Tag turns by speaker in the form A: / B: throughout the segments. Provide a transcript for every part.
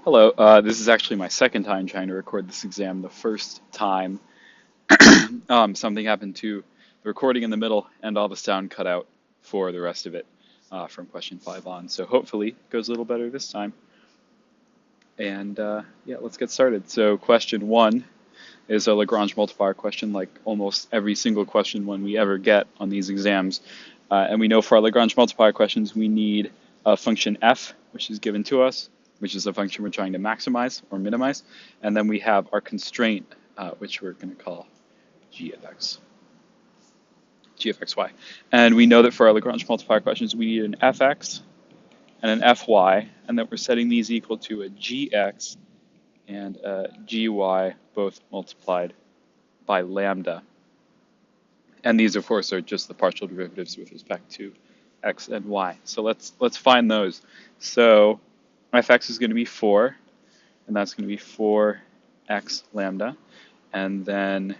A: Hello, this is actually my second time trying to record this exam. The first time, something happened to the recording in the middle and all the sound cut out for the rest of it from question 5 on. So hopefully it goes a little better this time. And yeah, let's get started. So question 1 is a Lagrange multiplier question, like almost every single question one we ever get on these exams. And we know for our Lagrange multiplier questions, we need a function f, which is given to us, which is a function we're trying to maximize or minimize. And then we have our constraint, which we're going to call g of x, y. And we know that for our Lagrange multiplier questions, we need an fx and an fy, and that we're setting these equal to a gx and a gy, both multiplied by lambda. And these, of course, are just the partial derivatives with respect to x and y. So let's find those. So fx is going to be 4, and that's going to be 4x lambda. And then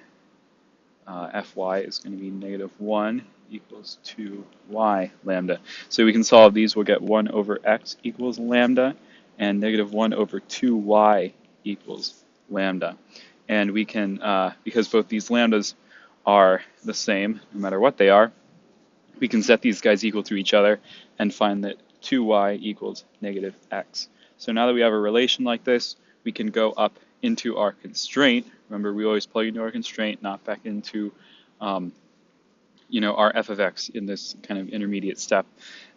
A: fy is going to be -1 equals 2y lambda. So we can solve these. We'll get 1 over x equals lambda, and -1 over 2y equals lambda. And we can, because both these lambdas are the same, no matter what they are, we can set these guys equal to each other and find that 2y equals -x. So now that we have a relation like this, we can go up into our constraint. Remember, we always plug into our constraint, not back into our f of x in this kind of intermediate step.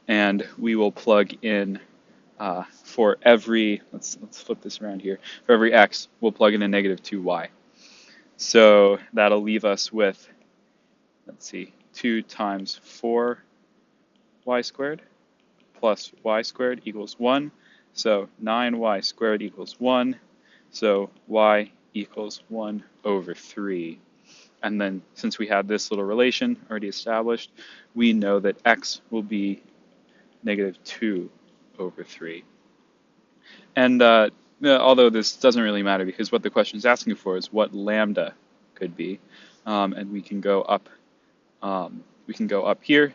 A: And we will plug in for every, let's flip this around here, for every x, we'll plug in a -2y. So that'll leave us with, let's see, 2 times 4y squared plus y squared equals 1. So 9y squared equals 1. So y equals 1 over 3. And then since we had this little relation already established, we know that x will be -2 over 3. And although this doesn't really matter because what the question is asking for is what lambda could be, and we can go up here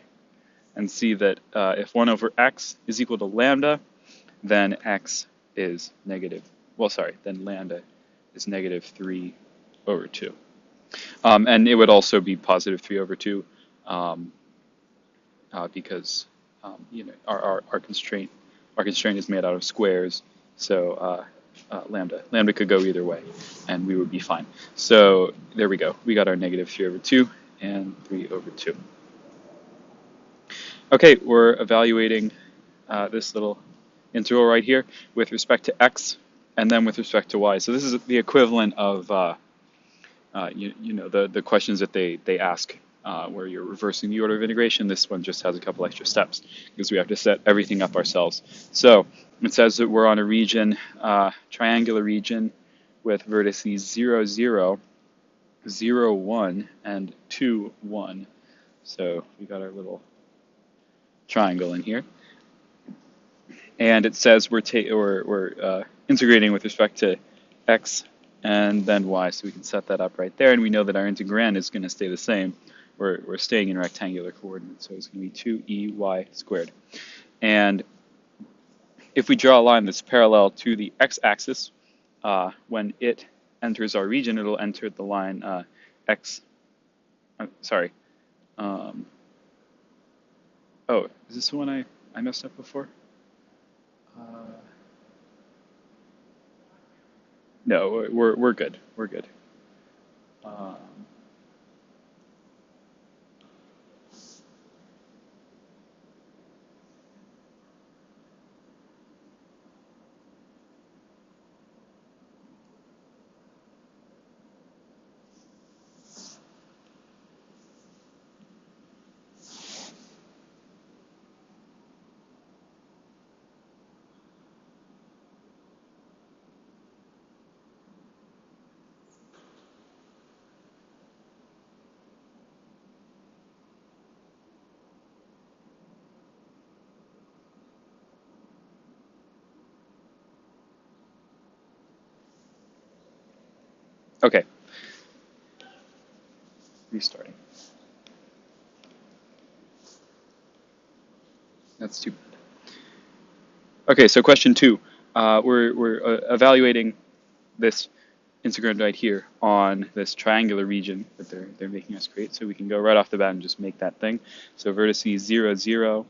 A: and see that if 1 over x is equal to lambda, then x is then lambda is -3 over 2. And it would also be +3 over 2 because our constraint is made out of squares. So lambda could go either way, and we would be fine. So there we go. We got our -3 over 2 and 3 over 2. Okay, we're evaluating this little integral right here with respect to x and then with respect to y. So this is the equivalent of the questions that they ask where you're reversing the order of integration. This one just has a couple extra steps because we have to set everything up ourselves. So it says that we're on a region, triangular region with vertices 0, 0, 0, 1, and 2, 1. So we got our little triangle in here. And it says we're integrating with respect to x and then y, so we can set that up right there. And we know that our integrand is going to stay the same. We're staying in rectangular coordinates, so it's going to be 2ey squared. And if we draw a line that's parallel to the x-axis, when it enters our region, it'll enter the line x. Sorry. Oh, is this the one I messed up before? No, we're good. We're good. Okay. Restarting. That's too bad. Okay, so question 2. we're evaluating this integrand right here on this triangular region that they're making us create. So we can go right off the bat and just make that thing. So vertices 0, 0,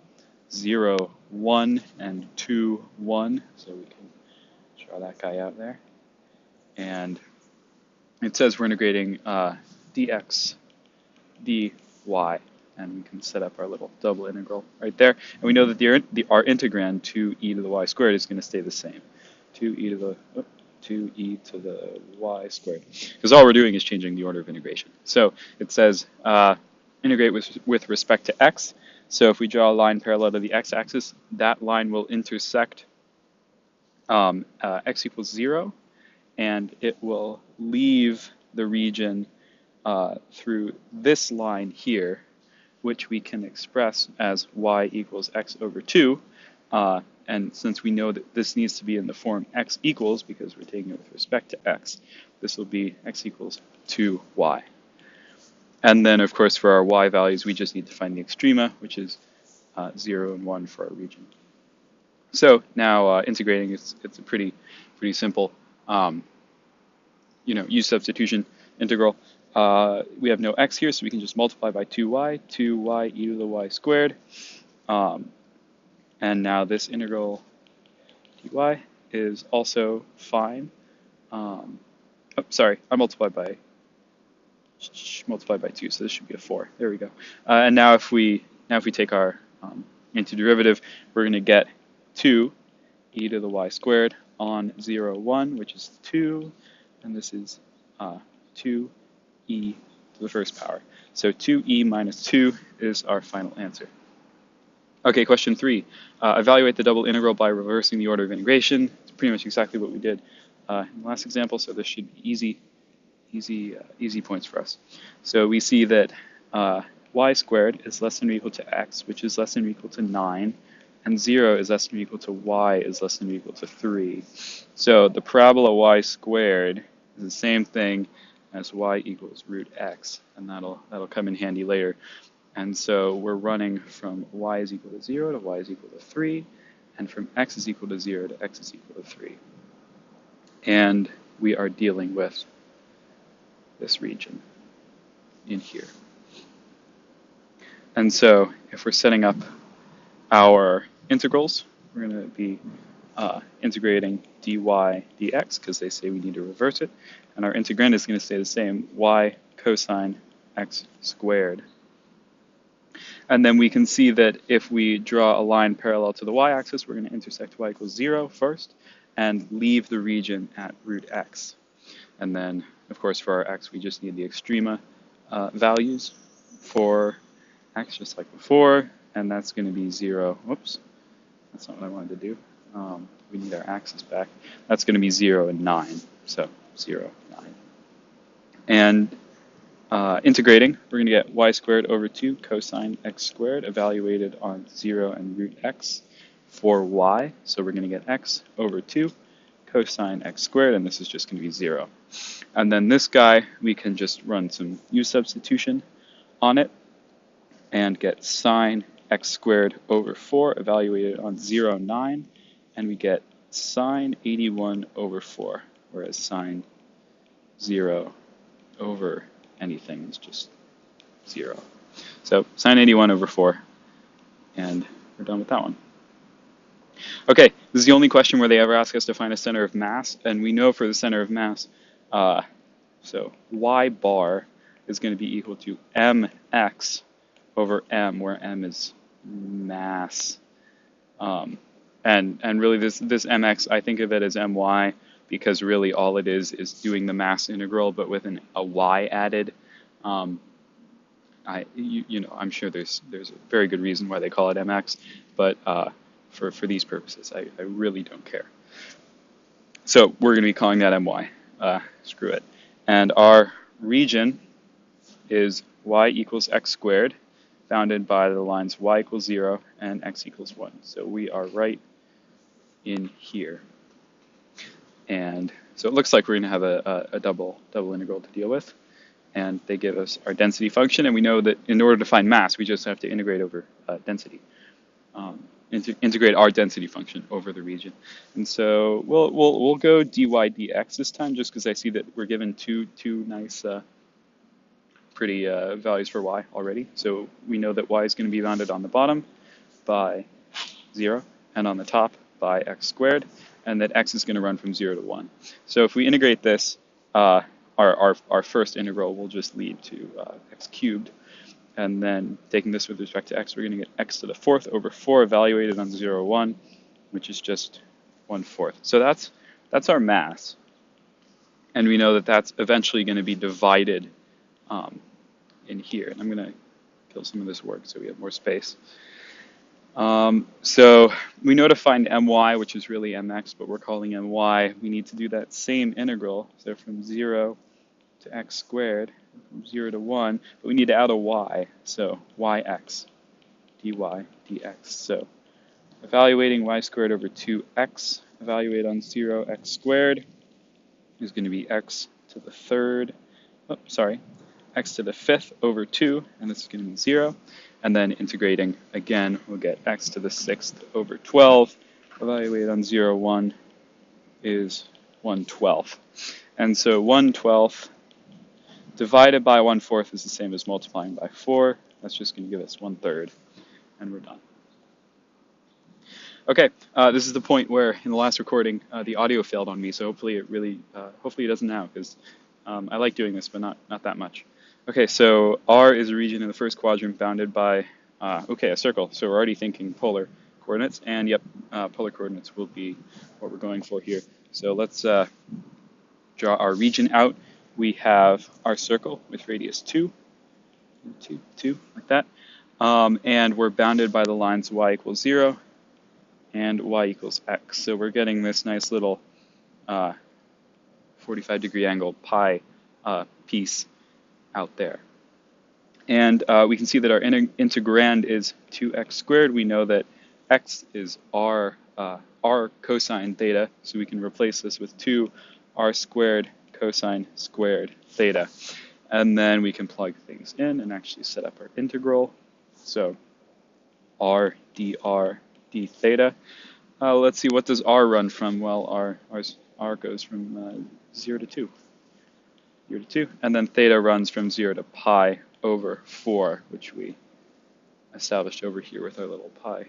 A: 0, 1, and 2, 1. So we can draw that guy out there. And it says we're integrating dx dy, and we can set up our little double integral right there. And we know that our integrand 2e to the y squared is going to stay the same. 2e to the y squared. Because all we're doing is changing the order of integration. So it says integrate with respect to x. So if we draw a line parallel to the x-axis, that line will intersect x equals 0, and it will leave the region through this line here, which we can express as y equals x over 2. And since we know that this needs to be in the form x equals, because we're taking it with respect to x, this will be x equals 2y. And then, of course, for our y values, we just need to find the extrema, which is 0 and 1 for our region. So now integrating, it's a pretty simple, use substitution integral. We have no x here, so we can just multiply by 2y e to the y squared. And now this integral dy is also fine. Sorry, I multiplied by 2, so this should be a 4. There we go. And now if we take our antiderivative, we're going to get 2 e to the y squared on 0, 1, which is 2, and this is 2e to the first power. So 2e minus 2 is our final answer. Okay, question 3. Evaluate the double integral by reversing the order of integration. It's pretty much exactly what we did in the last example, so this should be easy points for us. So we see that y squared is less than or equal to x, which is less than or equal to 9, and 0 is less than or equal to y is less than or equal to 3. So the parabola y squared is the same thing as y equals root x, and that'll come in handy later. And so we're running from y is equal to 0 to y is equal to 3, and from x is equal to 0 to x is equal to 3. And we are dealing with this region in here. And so if we're setting up our integrals, we're going to be integrating dy dx, because they say we need to reverse it. And our integrand is going to stay the same, y cosine x squared. And then we can see that if we draw a line parallel to the y-axis, we're going to intersect y equals 0 first and leave the region at root x. And then, of course, for our x, we just need the extrema values for x, just like before, and that's going to be 0. Whoops, that's not what I wanted to do. We need our axis back. That's going to be 0 and 9, so 0, 9. And integrating, we're going to get y squared over 2 cosine x squared evaluated on 0 and root x for y. So we're going to get x over 2 cosine x squared, and this is just going to be 0. And then this guy, we can just run some u substitution on it and get sine x squared over 4 evaluated on 0, 9, and we get sine 81 over 4, whereas sine 0 over anything is just 0. So sine 81 over 4, and we're done with that one. Okay, this is the only question where they ever ask us to find a center of mass, and we know for the center of mass, so y bar is going to be equal to mx over m, where m is mass. And really this mx, I think of it as my, because really all it is doing the mass integral, but with a y added. I'm sure there's a very good reason why they call it mx, but for these purposes, I really don't care. So we're going to be calling that my. Screw it. And our region is y equals x squared, bounded by the lines y equals 0 and x equals 1. So we are right in here. And so it looks like we're going to have a double integral to deal with. And they give us our density function, and we know that in order to find mass, we just have to integrate over density. integrate our density function over the region. And so we'll go dy dx this time, just because I see that we're given two nice pretty values for y already. So we know that y is going to be bounded on the bottom by 0 and on the top by x squared, and that x is going to run from 0 to 1. So if we integrate this, our first integral will just lead to x cubed. And then taking this with respect to x, we're going to get x to the 4th over 4 evaluated on 0, 1, which is just 1/4. So that's our mass. And we know that that's eventually going to be divided in here. And I'm going to kill some of this work so we have more space. So we know to find my, which is really mx, but we're calling my. We need to do that same integral. So from 0 to x squared, from 0 to 1, but we need to add a y. So yx, dy dx. So evaluating y squared over 2x, evaluate on 0, x squared is going to be x to the 3rd, x to the 5th over 2, and this is going to be 0. And then integrating again, we'll get x to the 6th over 12. Evaluate on 0, 1 is 1/12. And so 1/12 divided by 1/4 is the same as multiplying by 4. That's just going to give us 1/3, and we're done. Okay, this is the point where in the last recording the audio failed on me, so hopefully it doesn't now, because I like doing this, but not that much. Okay, so R is a region in the first quadrant bounded by, a circle. So we're already thinking polar coordinates, and yep, polar coordinates will be what we're going for here. So let's draw our region out. We have our circle with radius 2, like that. And we're bounded by the lines y equals 0 and y equals x. So we're getting this nice little 45-degree angle pi piece out there. And we can see that our integrand is 2x squared. We know that x is r cosine theta, so we can replace this with 2r squared cosine squared theta. And then we can plug things in and actually set up our integral. So r dr d theta. Let's see, what does r run from? Well, r goes from 0 to 2. 0 to 2, and then theta runs from 0 to pi over 4, which we established over here with our little pi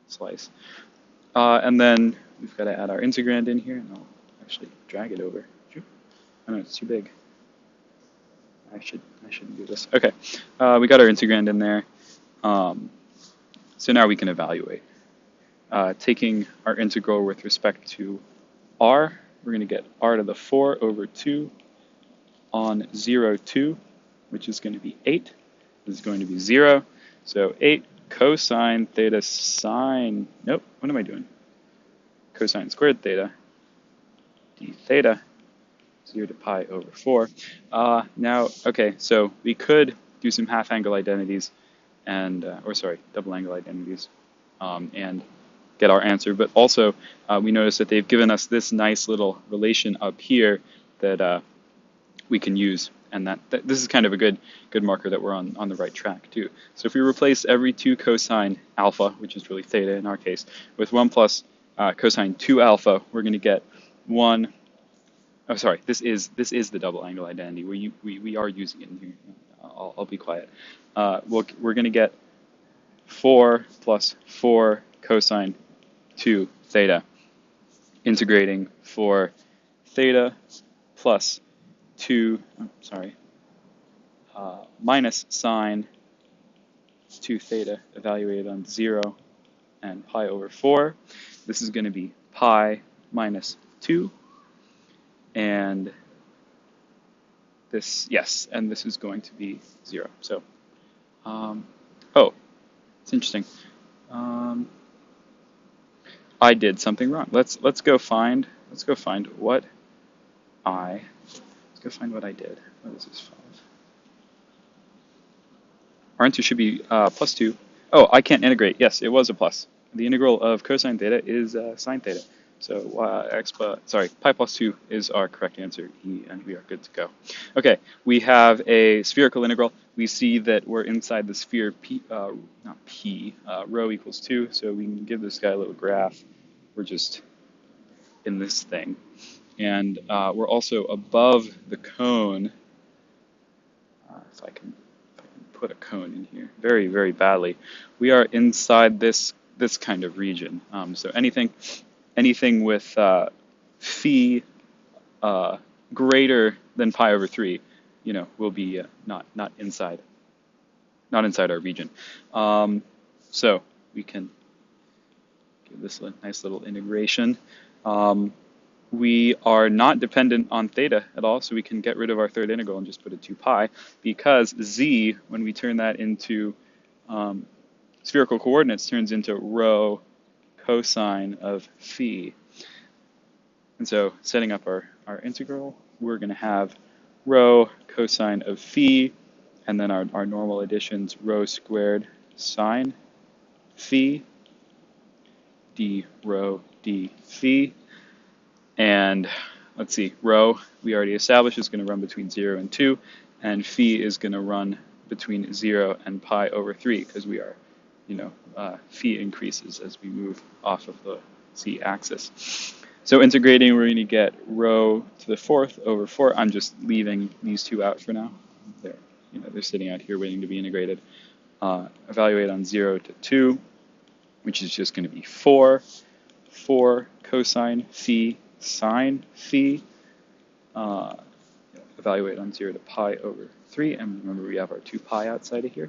A: slice. And then we've got to add our integrand in here, and I'll actually drag it over. Oh no, it's too big. I shouldn't do this. Okay, we got our integrand in there. So now we can evaluate. Taking our integral with respect to r, we're going to get r to the 4 over 2 on 0, 2, which is going to be 8. This is going to be 0. So 8 cosine theta sine, nope, what am I doing? Cosine squared theta, d theta, 0 to pi over 4. Now, okay, so we could do some half angle identities and, double angle identities and get our answer. But also, we notice that they've given us this nice little relation up here that we can use, and that this is kind of a good marker that we're on the right track too. So if we replace every 2 cosine alpha, which is really theta in our case, with 1 plus cosine 2 alpha, we're going to get 1. Oh, sorry, this is the double angle identity. We are using it in here. I'll be quiet. We're going to get 4 plus 4 cosine 2 theta, integrating for theta plus 2, minus sine 2 theta evaluated on 0 and pi over 4. This is going to be pi minus 2. And this, yes, and this is going to be 0. So, it's interesting. I did something wrong. Let's go find what I did. What is this 5? Our answer should be plus 2. Oh, I can't integrate. Yes, it was a plus. The integral of cosine theta is sine theta. So pi plus 2 is our correct answer, E, and we are good to go. Okay, we have a spherical integral. We see that we're inside the sphere P, not P, rho equals 2, so we can give this guy a little graph. We're just in this thing. And we're also above the cone. If I can put a cone in here very, very badly. We are inside this kind of region. So anything with phi greater than pi over 3, will be not inside our region. So we can give this a nice little integration. We are not dependent on theta at all, so we can get rid of our third integral and just put it 2 pi, because z, when we turn that into spherical coordinates, turns into rho cosine of phi. And so setting up our integral, we're going to have rho cosine of phi, and then our normal additions, rho squared sine phi, d rho d phi. And let's see, rho, we already established, is going to run between 0 and 2, and phi is going to run between 0 and pi over 3, because we are, phi increases as we move off of the z-axis. So integrating, we're going to get rho to the 4th over 4. I'm just leaving these two out for now. They're sitting out here waiting to be integrated. Evaluate on 0 to 2, which is just going to be 4 cosine phi sine phi. Evaluate on 0 to pi over 3, and remember we have our 2 pi outside of here.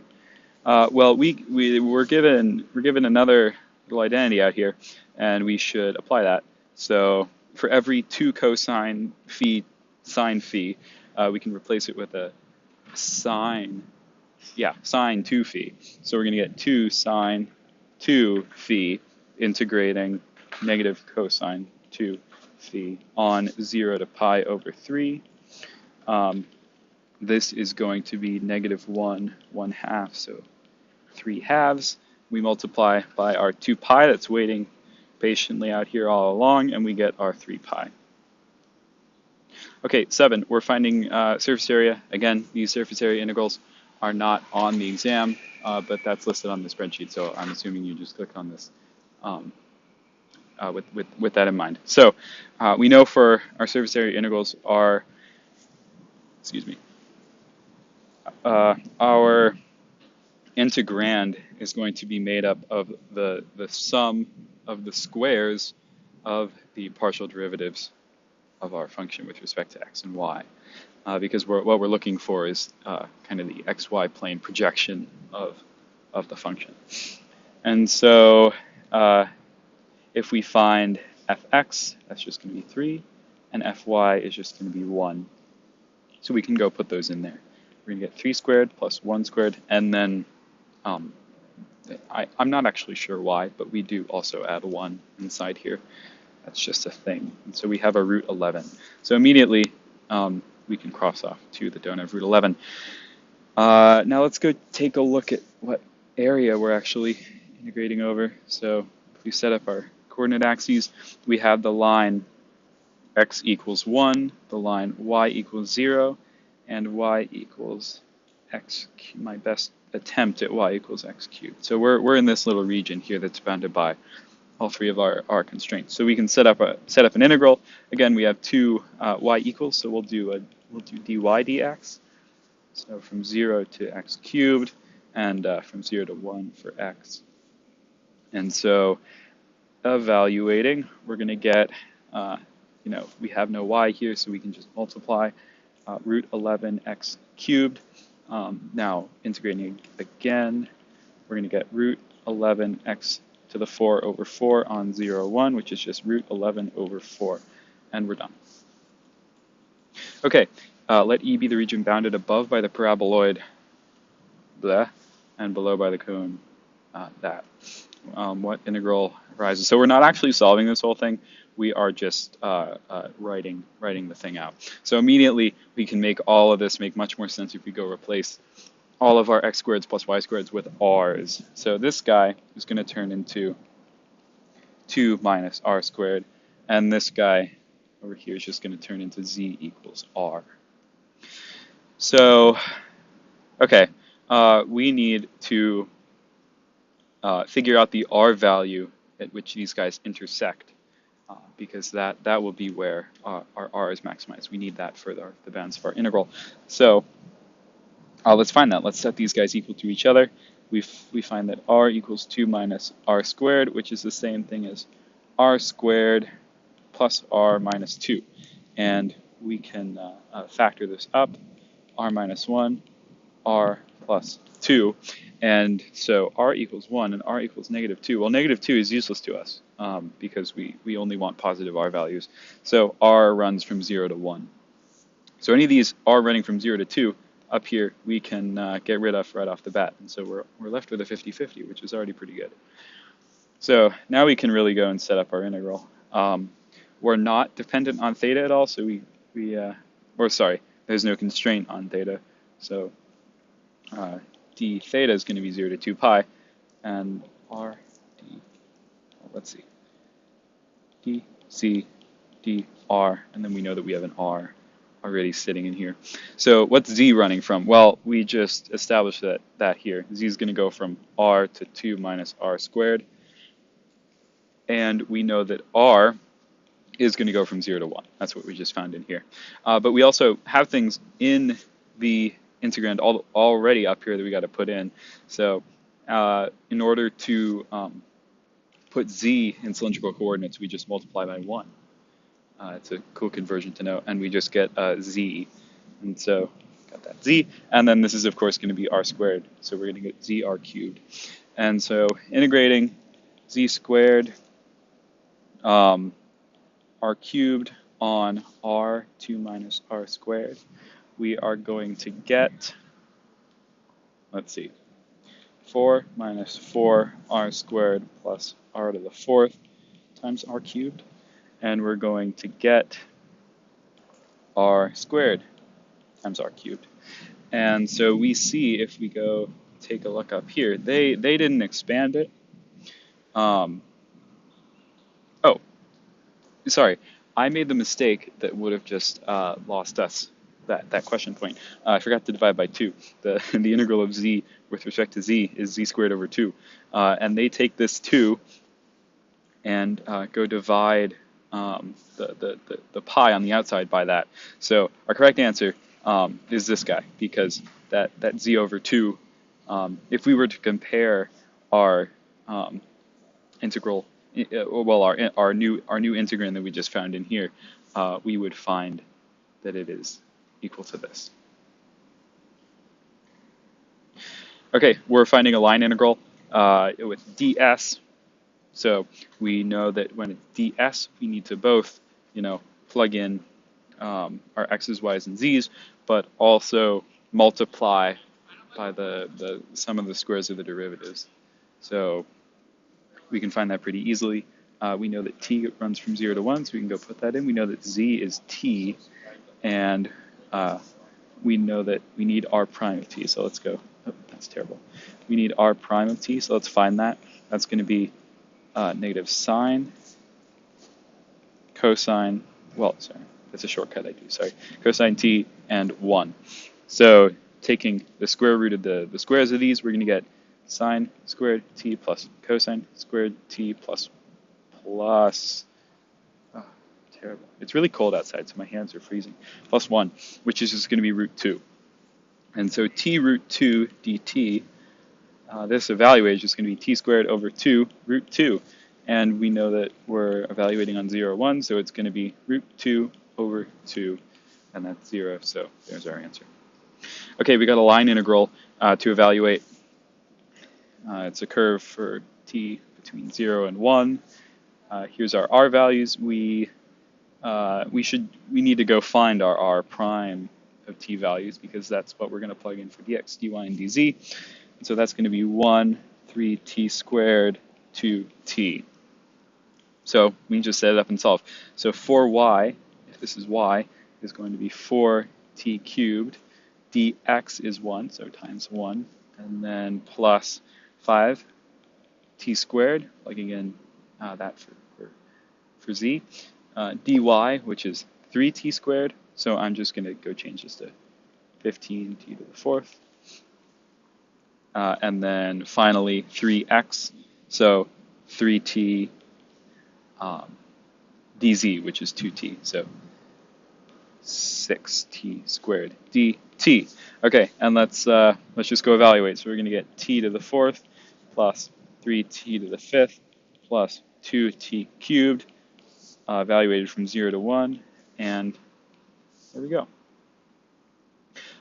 A: Well, we're given another little identity out here, and we should apply that. So for every 2 cosine phi sine phi, we can replace it with a sine 2 phi. So we're going to get 2 sine 2 phi integrating negative cosine 2 phi on 0 to pi over 3. This is going to be negative 1/1/2, so 3 halves. We multiply by our 2 pi that's waiting patiently out here all along, and we get our 3 pi. Okay, 7, we're finding surface area. Again, these surface area integrals are not on the exam, but that's listed on the spreadsheet, so I'm assuming you just click on this with that in mind. So we know for our surface area integrals our integrand is going to be made up of the sum of the squares of the partial derivatives of our function with respect to x and y, because what we're looking for is kind of the xy plane projection of the function. And so if we find fx, that's just going to be 3, and fy is just going to be 1. So we can go put those in there. We're going to get 3 squared plus 1 squared, and then I'm not actually sure why, but we do also add 1 inside here. That's just a thing. And so we have a root 11. So immediately we can cross off 2 that don't have root 11. Now let's go take a look at what area we're actually integrating over. So if we set up our coordinate axes, we have the line x equals 1, the line y equals 0, and y equals x, my best attempt at y equals x cubed. So we're in this little region here that's bounded by all 3 of our constraints. So we can set up an integral. Again, we have 2 y equals, so we'll do dy dx. So from 0 to x cubed, and from 0 to 1 for x. And so evaluating, we're going to get, we have no y here, so we can just multiply root 11 x cubed. Now integrating again, we're going to get root 11 x to the 4 over 4 on 0, 1, which is just root 11 over 4, and we're done. Okay, let E be the region bounded above by the paraboloid, blah, and below by the cone, that. What integral arises? So we're not actually solving this whole thing. We are just writing the thing out. So immediately we can make all of this make much more sense if we go replace all of our x squareds plus y squareds with r's. So this guy is going to turn into 2 minus r squared, And this guy over here is just going to turn into z equals r. So, okay, we need to figure out the r value at which these guys intersect, because that will be where our r is maximized. We need that for the bounds of our integral. So let's find that. Let's set these guys equal to each other. We find that r equals 2 minus r squared, which is the same thing as r squared plus r minus 2. And we can factor this up, r minus 1, r plus 2. And so r equals 1 and r equals negative 2. Well, negative 2 is useless to us because we only want positive r values. So r runs from 0 to 1. So any of these r running from 0 to 2, up here we can get rid of right off the bat. And so we're left with a 50-50, which is already pretty good. So now we can really go and set up our integral. We're not dependent on theta at all, so there's no constraint on theta. So d theta is going to be 0 to 2 pi, and let's see, d c d r, and then we know that we have an r already sitting in here. So what's z running from? Well, we just established that here. Z is going to go from r to 2 minus r squared, and we know that r is going to go from 0 to 1. That's what we just found in here. But we also have things in the integrand already up here that we got to put in. So in order to put z in cylindrical coordinates, we just multiply by 1. It's a cool conversion to know, and we just get z. And so got that z, and then this is of course going to be r squared. So we're going to get z r cubed. And so integrating z squared r cubed on r 2 minus r squared, we are going to get, let's see, 4 minus 4r squared plus r to the 4th times r cubed, and we're going to get r squared times r cubed. And so we see, if we go take a look up here, they didn't expand it. Oh, sorry, I made the mistake that would have just lost us that question point. I forgot to divide by 2. The integral of z with respect to z is z squared over 2. And they take this 2 and go divide the pi on the outside by that. So our correct answer is this guy, because that z over 2, if we were to compare our integral, well, our new integrand that we just found in here, we would find that it is equal to this. Okay, we're finding a line integral with ds. So we know that when it's ds, we need to both, plug in our x's, y's, and z's, but also multiply by the sum of the squares of the derivatives. So we can find that pretty easily. We know that t runs from 0 to 1, so we can go put that in. We know that z is t, and we know that we need r prime of t. So let's go. Oh, that's terrible. We need r prime of t, so let's find that. That's going to be negative sine, cosine, well, sorry, that's a shortcut I do, sorry, cosine t and 1. So taking the square root of the squares of these, we're going to get sine squared t plus cosine squared t plus, oh, terrible. It's really cold outside, so my hands are freezing, plus 1, which is just going to be root 2. And so t root 2 dt, this evaluation is going to be t squared over 2 root 2. And we know that we're evaluating on 0, 1, so it's going to be root 2 over 2, and that's 0, so there's our answer. Okay, we got a line integral to evaluate. It's a curve for t between 0 and 1. Here's our r values. We need to go find our r prime of t values, because that's what we're going to plug in for dx, dy, and dz. And so that's going to be 1, 3t squared, 2t. So we can just set it up and solve. So 4y, if this is y, is going to be 4t cubed. dx is 1, so times 1. And then plus 5t squared, plugging in that for z. dy, which is 3t squared. So I'm just going to go change this to 15t to the fourth. And then finally 3x, so 3t dz, which is 2t, so 6t squared dt. Okay, and let's just go evaluate. So we're going to get t to the fourth plus 3t to the fifth plus 2t cubed, evaluated from 0 to 1, and there we go.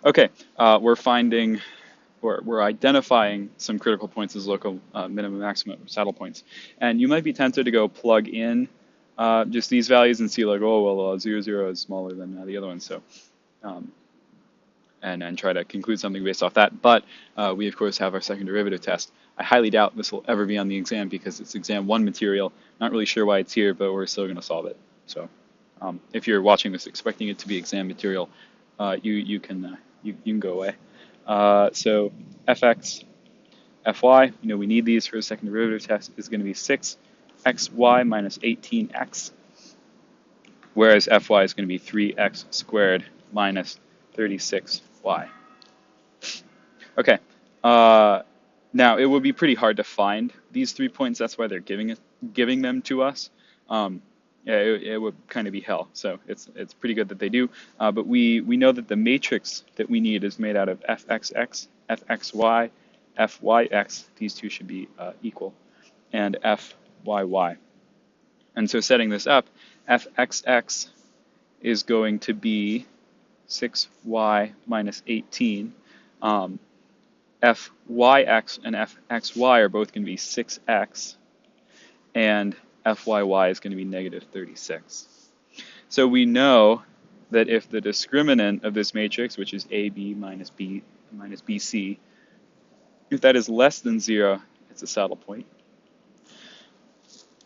A: Okay, we're identifying some critical points as local minimum, maximum, or saddle points. And you might be tempted to go plug in just these values and see like, oh, well, 0, 0 is smaller than the other one, so, and try to conclude something based off that. But we, of course, have our second derivative test. I highly doubt this will ever be on the exam because it's exam 1 material. Not really sure why it's here, but we're still going to solve it. So if you're watching this expecting it to be exam material, you can go away. So fx, fy, we need these for a second derivative test, is going to be 6xy minus 18x, whereas fy is going to be 3x squared minus 36y. Okay, now it would be pretty hard to find these 3 points. That's why they're giving them to us. Yeah, it would kind of be hell. So it's pretty good that they do. But we know that the matrix that we need is made out of fxx, fxy, fyx. These two should be equal, and fyy. And so setting this up, fxx is going to be 6y minus 18. Fyx and fxy are both going to be 6x, and fyy is going to be negative 36. So we know that if the discriminant of this matrix, which is AB minus B minus BC, if that is less than 0, it's a saddle point.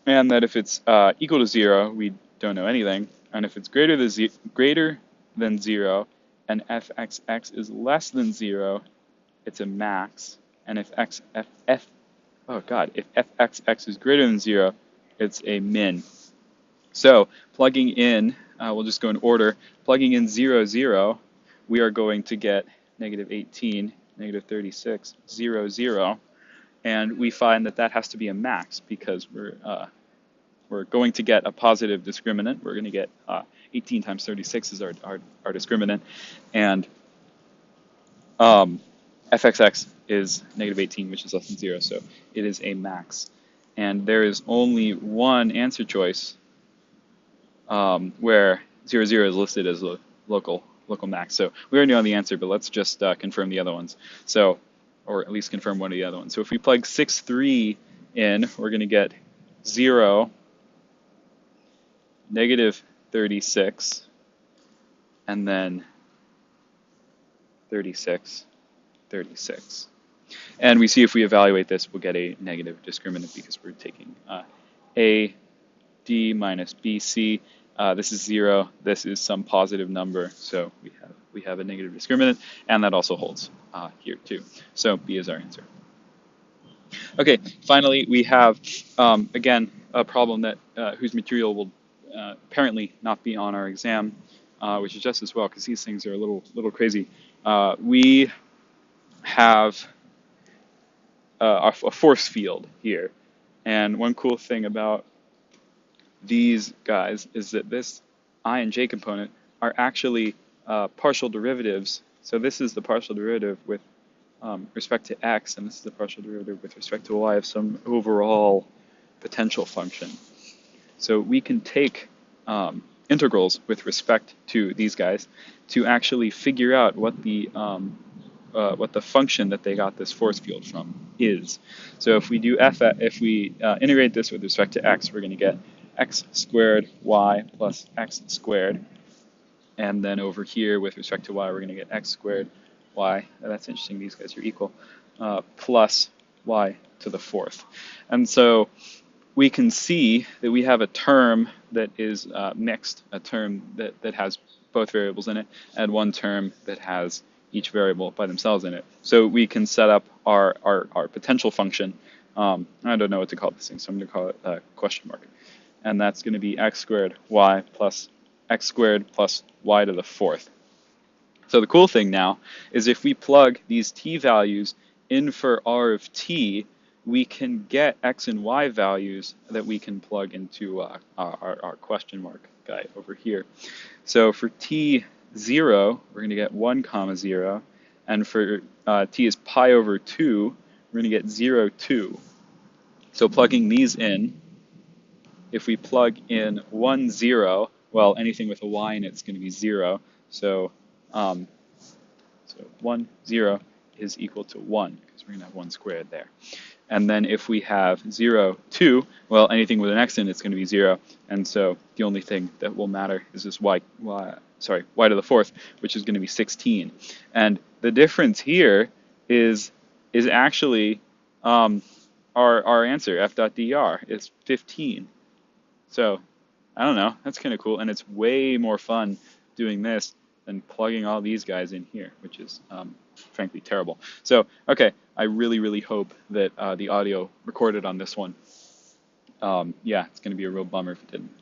A: And that if it's equal to 0, we don't know anything. And if it's greater than 0 and fxx is less than 0, it's a max. And if fxx is greater than 0, it's a min. So plugging in, we'll just go in order. Plugging in 0, 0, we are going to get negative 18, negative 36, 0, 0. And we find that that has to be a max because we're going to get a positive discriminant. We're going to get 18 times 36 is our discriminant. And fxx is negative 18, which is less than 0. So it is a max. And there is only one answer choice where 0, 0 is listed as a local max. So we already know the answer, but let's just confirm the other ones. So, or at least confirm one of the other ones. So if we plug 6, 3 in, we're going to get 0, negative 36, and then 36, 36. And we see if we evaluate this, we'll get a negative discriminant because we're taking A, D minus BC. This is 0. This is some positive number, so we have a negative discriminant, and that also holds here too. So B is our answer. Okay, finally we have again a problem that whose material will apparently not be on our exam, which is just as well because these things are a little crazy. We have a force field here, and one cool thing about these guys is that this I and j component are actually partial derivatives. So this is the partial derivative with respect to x, and this is the partial derivative with respect to y of some overall potential function. So we can take integrals with respect to these guys to actually figure out what the function that they got this force field from is. So if we do integrate this with respect to x, we're going to get x squared y plus x squared. And then over here with respect to y, we're going to get x squared y. That's interesting, these guys are equal, plus y to the fourth. And so we can see that we have a term that is mixed, a term that has both variables in it, and one term that has each variable by themselves in it. So we can set up our potential function. I don't know what to call this thing, so I'm going to call it a question mark. and that's going to be x squared y plus x squared plus y to the fourth. So the cool thing now is if we plug these t values in for r of t, we can get x and y values that we can plug into our question mark guy over here. So for t0, we're going to get 1 comma 0, and for t is pi over 2, we're going to get 0, 2. So plugging these in, if we plug in 1, 0, well, anything with a y in it's going to be 0. So 1, 0 is equal to 1, because we're going to have 1 squared there. And then if we have 0, 2, well, anything with an x in it's going to be 0. And so the only thing that will matter is this y to the fourth, which is going to be 16. And the difference here is actually our answer, f.dr, is 15. So I don't know, that's kind of cool. And it's way more fun doing this than plugging all these guys in here, which is frankly terrible. So, okay, I really, really hope that the audio recorded on this one. Yeah, it's going to be a real bummer if it didn't.